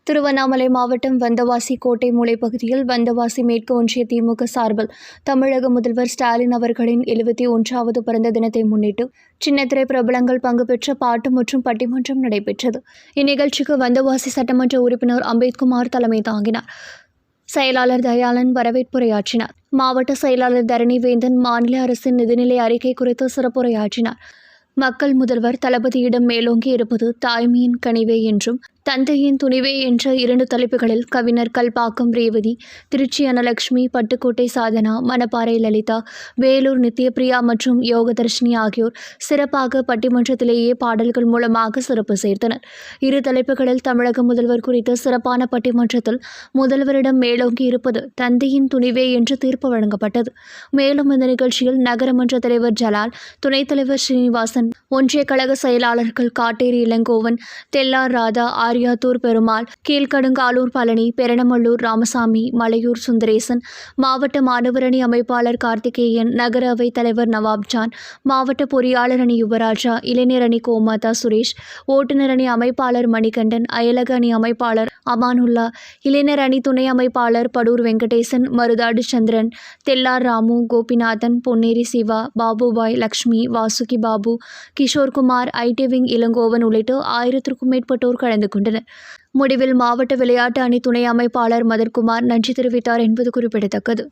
திருவண்ணாமலை மாவட்டம் வந்தவாசி கோட்டை மூலை பகுதியில் வந்தவாசி மேற்கு ஒன்றிய திமுக சார்பில் தமிழக முதல்வர் ஸ்டாலின் அவர்களின் 71வது பிறந்த தினத்தை முன்னிட்டு சின்னத்திரை பிரபலங்கள் பங்கு பெற்ற பாட்டு மற்றும் பட்டிமன்றம் நடைபெற்றது. இந்நிகழ்ச்சிக்கு வந்தவாசி சட்டமன்ற உறுப்பினர் அம்பேத்குமார் தலைமை தாங்கினார். செயலாளர் தயாளன் வரவேற்புரையாற்றினார். மாவட்ட செயலாளர் தரணிவேந்தன் மாநில அரசின் நிதிநிலை அறிக்கை குறித்து சிறப்புரையாற்றினார். மக்கள் முதல்வர் தளபதியிடம் மேலோங்கி இருப்பது தாய்மையின் கனிவே என்றும் தந்தையின் துணிவே என்ற 2 தலைப்புகளில் கவிஞர் கல்பாக்கம் ரேவதி, திருச்சி அனலட்சுமி, பட்டுக்கோட்டை சாதனா, மணப்பாறை லலிதா, வேலூர் நித்யபிரியா மற்றும் யோகதர்ஷினி ஆகியோர் சிறப்பாக பட்டிமன்றத்திலேயே பாடல்கள் மூலமாக சிறப்பு சேர்த்தனர். 2 தலைப்புகளில் தமிழக முதல்வர் குறித்த சிறப்பான பட்டிமன்றத்தில் முதல்வரிடம் மேலோங்கி இருப்பது தந்தையின் துணிவே என்று தீர்ப்பு வழங்கப்பட்டது. மேலும் இந்த நிகழ்ச்சியில் நகரமன்ற தலைவர் ஜலால், துணைத் தலைவர் ஸ்ரீனிவாசன், ஒன்றிய கழக செயலாளர்கள் காட்டேரி இளங்கோவன், தெல்லார் ராதா, ஆரியாத்தூர் பெருமாள், கீழ்கடுங்காலூர் பழனி, பெரணமல்லூர் ராமசாமி, மலையூர் சுந்தரேசன், மாவட்ட மாணவரணி அமைப்பாளர் கார்த்திகேயன், நகர அவைத் தலைவர் நவாப்ஜான், மாவட்ட பொறியாளர் அணி யுவராஜா, இளைஞர் அணி கோமாதா சுரேஷ், ஓட்டுநர் அணி அமைப்பாளர் மணிகண்டன், அயலக அணி அமைப்பாளர் அமானுல்லா, இளைஞர் அணி துணை அமைப்பாளர் படூர் வெங்கடேசன், மருதாடு சந்திரன், தெல்லார் ராமு, கோபிநாதன், பொன்னேரி சிவா, பாபுபாய், லக்ஷ்மி, வாசுகி பாபு, கிஷோர்குமார், ஐடி விங் இளங்கோவன் உள்ளிட்ட 1000க்கும் மேற்பட்டோர் கலந்து கொண்டனர். முடிவில் மாவட்ட விளையாட்டு அணி துணை அமைப்பாளர் மதர்குமார் நன்றி தெரிவித்தார் என்பது குறிப்பிடத்தக்கது.